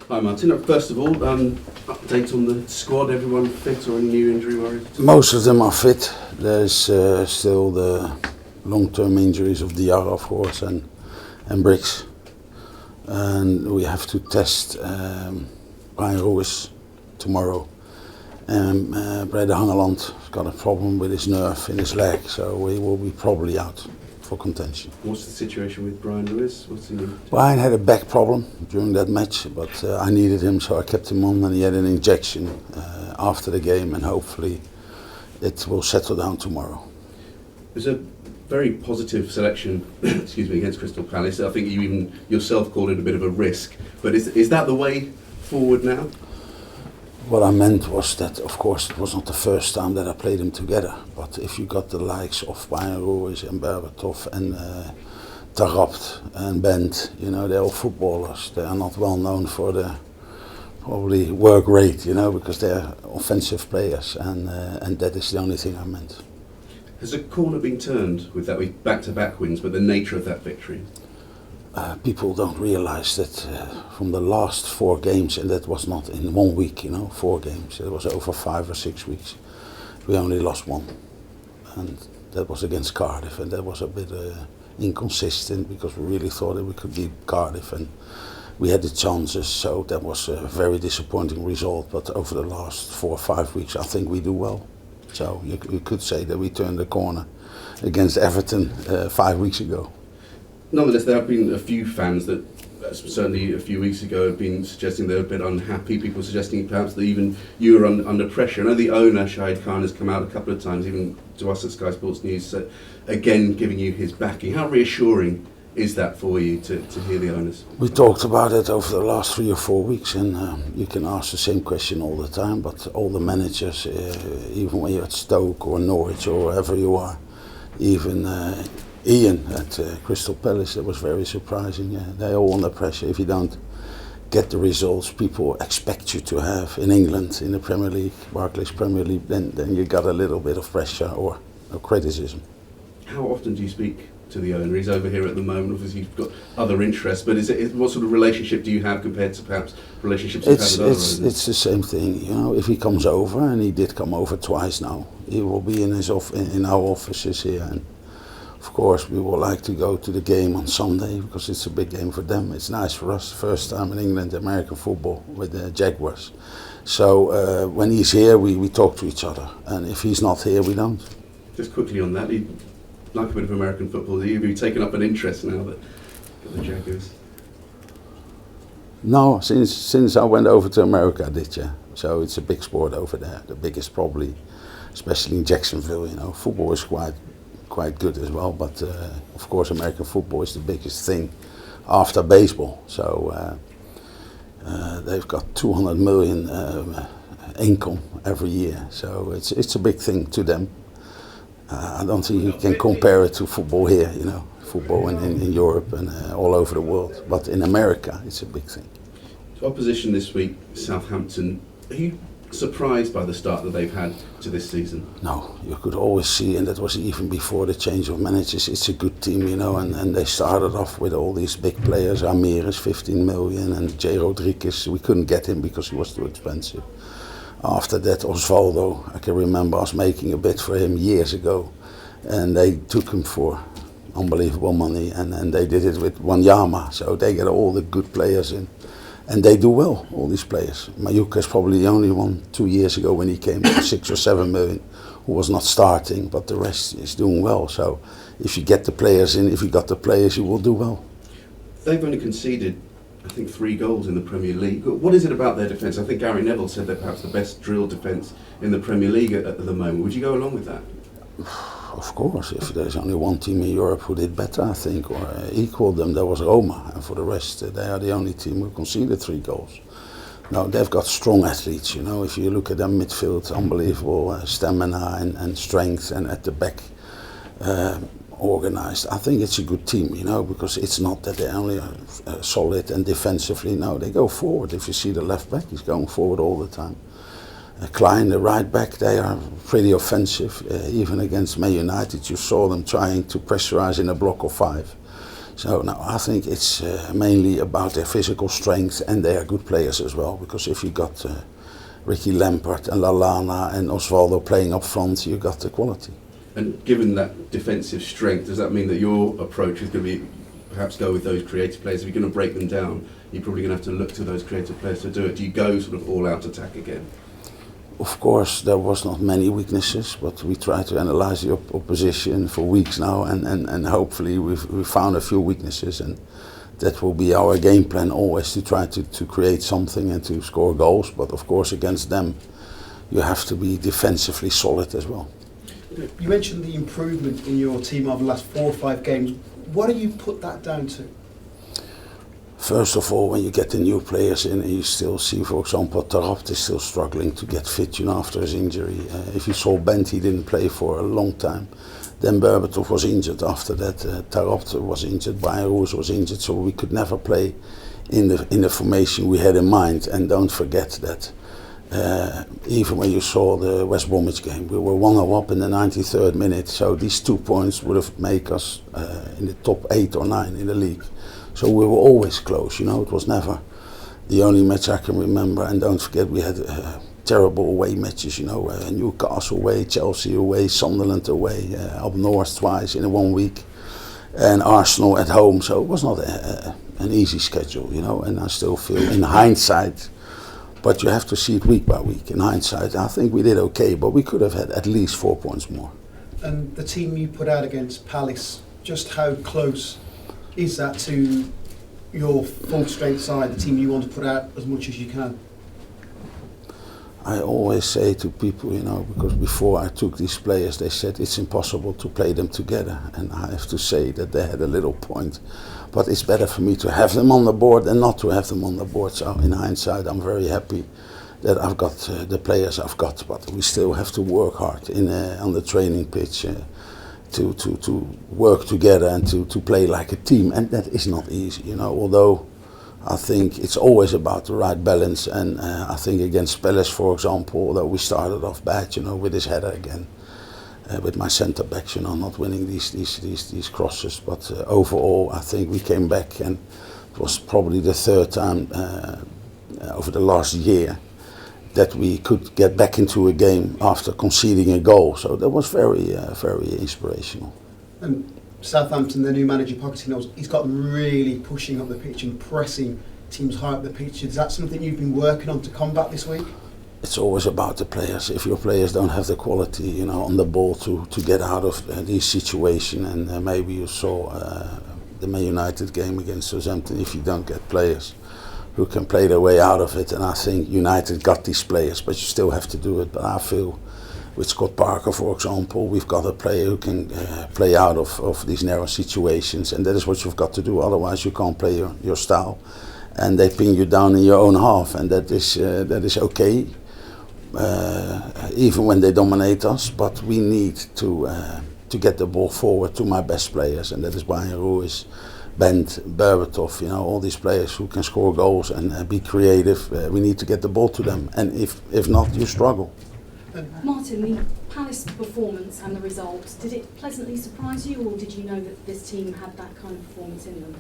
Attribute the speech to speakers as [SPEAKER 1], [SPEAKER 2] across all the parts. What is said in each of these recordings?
[SPEAKER 1] Hi Martin. First of all, update on the squad. Everyone fit or any new injury worries?
[SPEAKER 2] Most of them are fit. There's still the long-term injuries of Diarra, of course, and Briggs. And we have to test Brian Ruiz tomorrow. And Brede Hangeland has got a problem with his nerve in his leg, so he will be probably out for contention.
[SPEAKER 1] What's the situation with Brian Lewis? What's he doing?
[SPEAKER 2] Brian had a back problem during that match, but I needed him, so I kept him on, and he had an injection after the game, and hopefully it will settle down tomorrow.
[SPEAKER 1] It was a very positive selection against Crystal Palace. I think you even yourself called it a bit of a risk, but is that the way forward now?
[SPEAKER 2] What I meant was that, of course, it was not the first time that I played them together. But if you got the likes of Brian Ruiz and Berbatov and Tarabt and Bent, you know, they're all footballers. They are not well known for their probably work rate, you know, because they're offensive players, and that is the only thing I meant.
[SPEAKER 1] Has a corner been turned with that, with back-to-back wins, but the nature of that victory?
[SPEAKER 2] People don't realize that from the last 4 games, and that was not in 1 week, you know, 4 games, it was over 5 or 6 weeks, we only lost 1. And that was against Cardiff, and that was a bit inconsistent because we really thought that we could beat Cardiff and we had the chances, so that was a very disappointing result. But over the last 4 or 5 weeks, I think we do well. So you could say that we turned the corner against Everton 5 weeks ago.
[SPEAKER 1] Nonetheless, there have been a few fans that, certainly a few weeks ago, have been suggesting they're a bit unhappy. People suggesting perhaps that even you were under pressure. I know the owner, Shahid Khan, has come out a couple of times, even to us at Sky Sports News, again giving you his backing. How reassuring is that for you to hear the owners?
[SPEAKER 2] We talked about it over the last 3 or 4 weeks, and you can ask the same question all the time, but all the managers, even when you're at Stoke or Norwich or wherever you are, even Ian at Crystal Palace, that was very surprising. Yeah. They're all under pressure. If you don't get the results people expect you to have in England, in the Premier League, Barclays Premier League, then you got a little bit of pressure or criticism.
[SPEAKER 1] How often do you speak to the owner? He's over here at the moment. Obviously, you've got other interests, but what sort of relationship do you have compared to perhaps relationships you've had with other owners?
[SPEAKER 2] It's the same thing. You know, if he comes over, and he did come over twice now, he will be in our offices here. And of course, we would like to go to the game on Sunday because it's a big game for them. It's nice for us, first time in England, American football with the Jaguars. So when he's here, we talk to each other, and if he's not here, we don't.
[SPEAKER 1] Just quickly on that, you like a bit of American football. Have you taken up an interest now that got the Jaguars?
[SPEAKER 2] No, since I went over to America, I did, yeah. So it's a big sport over there, the biggest probably, especially in Jacksonville. You know, football is quite good as well, but of course American football is the biggest thing after baseball. So they've got 200 million income every year, so it's a big thing to them. I don't think you can compare it to football here, you know, football in Europe and all over the world, but in America it's a big thing.
[SPEAKER 1] Opposition this week, Southampton. Are you surprised by the start that they've had to this season?
[SPEAKER 2] No, you could always see, and that was even before the change of managers, it's a good team, you know, and they started off with all these big players. Amir is 15 million, and J. Rodriguez, we couldn't get him because he was too expensive. After that, Osvaldo, I can remember us making a bid for him years ago, and they took him for unbelievable money, and they did it with Wanyama, so they get all the good players in. And they do well, all these players. Mayuka is probably the only one 2 years ago when he came for 6 or 7 million who was not starting, but the rest is doing well. So if you get the players in, if you got the players, you will do well.
[SPEAKER 1] They've only conceded, I think, 3 goals in the Premier League. What is it about their defence? I think Gary Neville said they're perhaps the best drilled defence in the Premier League at the moment. Would you go along with that?
[SPEAKER 2] Of course, if there's only one team in Europe who did better, I think, or equaled them, that was Roma. And for the rest, they are the only team who conceded 3 goals. Now, they've got strong athletes, you know. If you look at their midfield, unbelievable stamina and strength, and at the back, organised. I think it's a good team, you know, because it's not that they're only solid and defensively. No, they go forward. If you see the left back, he's going forward all the time. Klein, the right back, they are pretty offensive. Even against Man United, you saw them trying to pressurize in a block of 5. So no, I think it's mainly about their physical strength, and they are good players as well. Because if you got Ricky Lampard and Lallana and Osvaldo playing up front, you got the quality.
[SPEAKER 1] And given that defensive strength, does that mean that your approach is going to be perhaps go with those creative players? If you're going to break them down, you're probably going to have to look to those creative players to do it. Do you go sort of all-out attack again?
[SPEAKER 2] Of course, there was not many weaknesses, but we try to analyze the opposition for weeks now, and hopefully we've found a few weaknesses, and that will be our game plan always, to try to create something and to score goals. But of course, against them, you have to be defensively solid as well.
[SPEAKER 3] You mentioned the improvement in your team over the last 4 or 5 games. What do you put that down to?
[SPEAKER 2] First of all, when you get the new players in, and you still see, for example, Taarabt is still struggling to get fit, after his injury. If you saw Bent, he didn't play for a long time. Then Berbatov was injured after that. Taarabt was injured, Brian Ruiz was injured, so we could never play in the formation we had in mind. And don't forget that even when you saw the West Bromwich game, we were 1-0 up in the 93rd minute, so these 2 points would have made us in the top 8 or 9 in the league. So we were always close, it was never the only match I can remember. And don't forget, we had terrible away matches, Newcastle away, Chelsea away, Sunderland away, up north twice in 1 week, and Arsenal at home. So it was not an easy schedule, and I still feel, in hindsight, but you have to see it week by week. In hindsight, I think we did okay, but we could have had at least 4 points more.
[SPEAKER 3] And the team you put out against Palace, just how close is that to your full strength side, the team you want to put out as much as you can?
[SPEAKER 2] I always say to people, because before I took these players, they said it's impossible to play them together. And I have to say that they had a little point. But it's better for me to have them on the board than not to have them on the board. So in hindsight, I'm very happy that I've got the players I've got. But we still have to work hard on the training pitch to work together and to play like a team. And that is not easy, although I think it's always about the right balance. And I think against Palace, for example, although we started off bad, with his header again, with my centre backs, not winning these crosses. But overall, I think we came back, and it was probably the 3rd time over the last year that we could get back into a game after conceding a goal. So that was very inspirational.
[SPEAKER 3] And Southampton, the new manager Pochettino, he's got them really pushing up the pitch and pressing teams high up the pitch. Is that something you've been working on to combat this week?
[SPEAKER 2] It's always about the players. If your players don't have the quality, on the ball to get out of these situations, and maybe you saw the Man United game against Southampton, if you don't get players who can play their way out of it, and I think United got these players, but you still have to do it. But I feel with Scott Parker, for example, we've got a player who can play out of these narrow situations, and that is what you've got to do. Otherwise, you can't play your style, and they pin you down in your own half, and that is okay. Even when they dominate us, but we need to get the ball forward to my best players, and that is Brian Ruiz, Bent, Berbatov, all these players who can score goals and be creative. We need to get the ball to them, and if not, you struggle.
[SPEAKER 4] Martin, the Palace performance and the results, did it pleasantly surprise you, or did you know that this team had that kind of performance in them?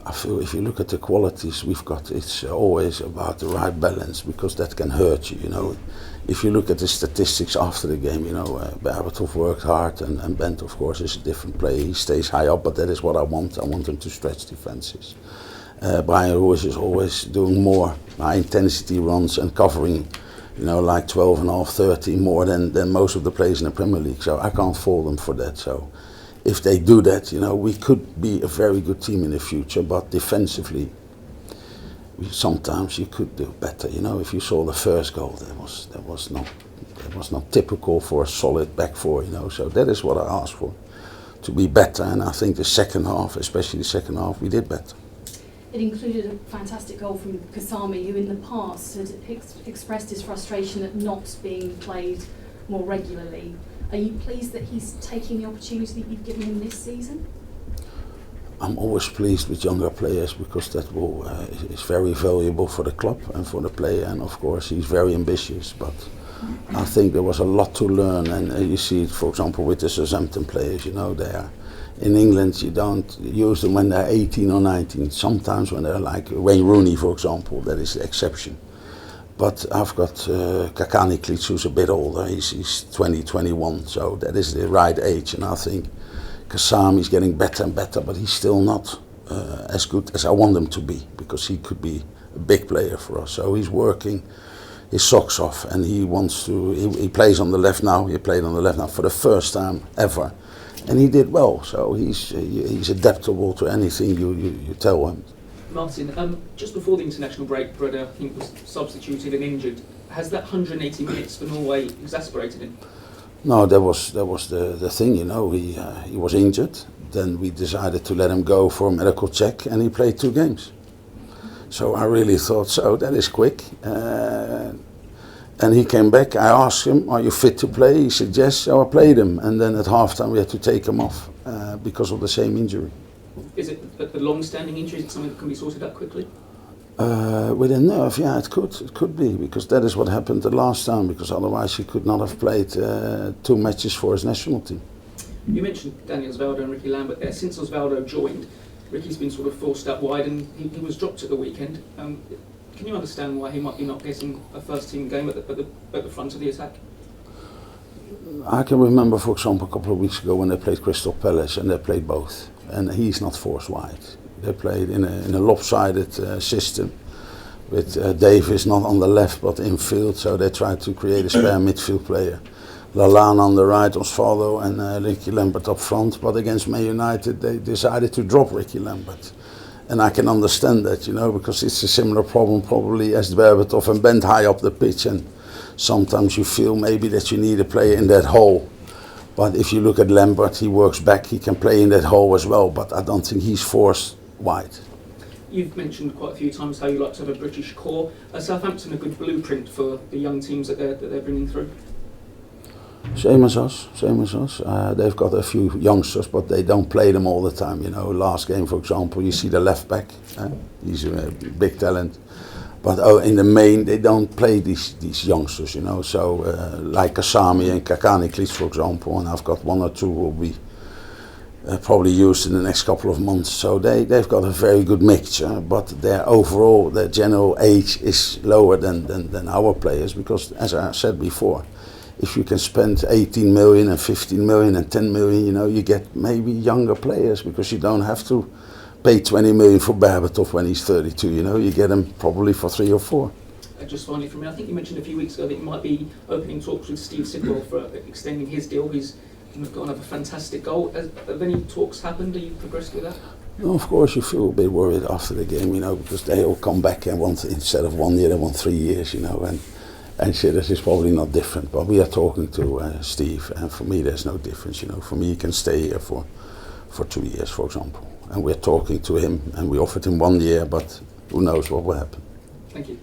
[SPEAKER 2] I feel if you look at the qualities we've got, it's always about the right balance, because that can hurt you, If you look at the statistics after the game, Berbatov worked hard, and Bent, of course, is a different player. He stays high up, but that is what I want. I want him to stretch defenses. Brian Ruiz is always doing more high-intensity runs and covering, like 12.5, 13 more than most of the players in the Premier League. So I can't fault them for that. So if they do that, we could be a very good team in the future, but defensively, sometimes you could do better. If you saw the first goal, that was not typical for a solid back four. So that is what I asked for, to be better. And I think the second half, especially the second half, we did better.
[SPEAKER 4] It included a fantastic goal from Kasami, who in the past had expressed his frustration at not being played more regularly. Are you pleased that he's taking the opportunity that you've given him this season?
[SPEAKER 2] I'm always pleased with younger players, because that is very valuable for the club and for the player, and of course he's very ambitious, but I think there was a lot to learn, and you see it, for example, with the Southampton players, they are In England, you don't use them when they're 18 or 19. Sometimes when they're like Wayne Rooney, for example, that is the exception. But I've got Kakani who's a bit older. He's 20, 21, so that is the right age. And I think Kasami's getting better and better, but he's still not as good as I want him to be, because he could be a big player for us. So he's working his socks off, and he wants to. He plays on the left now. He played on the left now for the first time ever, and he did well. So he's adaptable to anything you tell him.
[SPEAKER 5] Martin, just before the international break, Breda, I think, was substituted and injured. Has that 180 minutes for Norway exasperated him?
[SPEAKER 2] No, that was the thing, you know. He was injured. Then we decided to let him go for a medical check, and he played 2 games. So I really thought, so that is quick. And he came back. I asked him, "Are you fit to play?" He said yes. So I played him, and then at halftime we had to take him off because of the same injury.
[SPEAKER 5] Is it a long-standing injury? Is it something that can be sorted out quickly?
[SPEAKER 2] With a nerve, yeah, it could be, because that is what happened the last time, because otherwise he could not have played 2 matches for his national team.
[SPEAKER 5] You mentioned Daniel Osvaldo and Ricky Lambert there. Since Osvaldo joined, Ricky's been sort of forced out wide, and he was dropped at the weekend. Can you understand why he might be not getting a first-team game at the front of the attack?
[SPEAKER 2] I can remember, for example, a couple of weeks ago when they played Crystal Palace, and they played both, and he's not forced wide. They played in a lopsided system with Davis not on the left but in field, so they tried to create a spare midfield player. Lallana on the right, Osvaldo and Ricky Lambert up front, but against Man United they decided to drop Ricky Lambert. And I can understand that, you know, because it's a similar problem probably as Berbatov and Bent high up the pitch, and sometimes you feel maybe that you need a player in that hole. But if you look at Lambert, he works back, he can play in that hole as well, but I don't think he's forced wide.
[SPEAKER 5] You've mentioned quite a few times how you like to have a British core. Are Southampton a good blueprint for the young teams that they're bringing through?
[SPEAKER 2] Same as us. They've got a few youngsters, but they don't play them all the time. You know, last game, for example, you see the left back. He's a big talent. But in the main, they don't play these youngsters, you know. So like Kasami and Kakani, for example, and I've got 1 or 2 will be probably used in the next couple of months. So they've got a very good mixture, but their general age is lower than our players, because, as I said before, if you can spend 18 million and 15 million and 10 million, you know, you get maybe younger players, because you don't have to pay 20 million for Berbatov when he's 32, you know, you get him probably for 3 or 4.
[SPEAKER 5] Just finally from me, I think you mentioned a few weeks ago that you might be opening talks with Steve Sidwell for extending his deal. He's got another fantastic goal. Have any talks happened? Are you progressed with that?
[SPEAKER 2] No, of course you feel a bit worried after the game, you know, because they all come back and want, instead of 1 year, they want 3 years, you know, and this is probably not different, but we are talking to Steve, and for me there's no difference, you know. For me, he can stay here for 2 years, for example, and we're talking to him, and we offered him 1 year, but who knows what will happen.
[SPEAKER 5] Thank you.